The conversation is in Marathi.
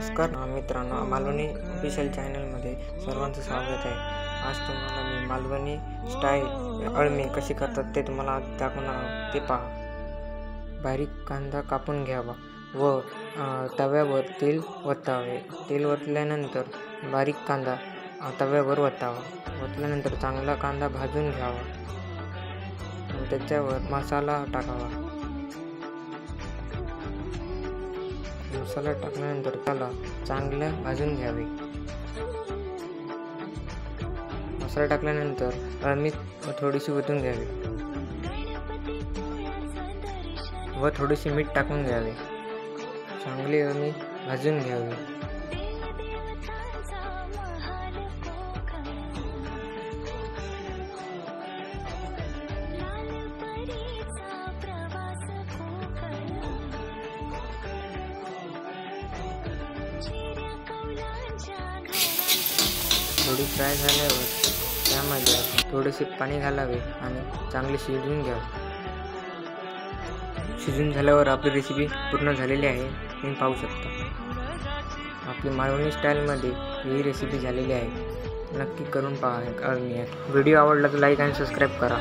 नमस्कार मित्रांनो, मालवणी ऑफिशियल चॅनलमध्ये सर्वांचं स्वागत आहे। आज तुम्हाला मी मालवणी स्टाईल अळमी कशी करतात ते तुम्हाला दाखवणार आहोत, ते पहा। बारीक कांदा कापून घ्यावा व तव्यावर तेल ओतावे। तेल ओतल्यानंतर बारीक कांदा तव्यावर ओतावा। ओतल्यानंतर चांगला कांदा भाजून घ्यावा व त्याच्यावर मसाला टाकावा। मसाला टाकल्यानंतर त्याला चांगले भाजून घ्यावे। मसाला टाकल्यानंतर अळमी थोडीशी ओतून घ्यावी व थोडीशी मीठ टाकून घ्यावे। चांगली अळमी भाजून घ्यावी। थोडी फ्राय झाल्यावर त्यामध्ये थोडेसे पाणी घालावे आणि चांगले शिजवून घ्यावे। शिजून झाल्यावर आपली रेसिपी पूर्ण झालेली आहे, तुम्ही पाहू शकता। आपली मालवणी स्टाईलमध्ये ही रेसिपी झालेली आहे, नक्की करून पहा। अळमी व्हिडिओ आवडला तर लाईक आणि सबस्क्राईब करा।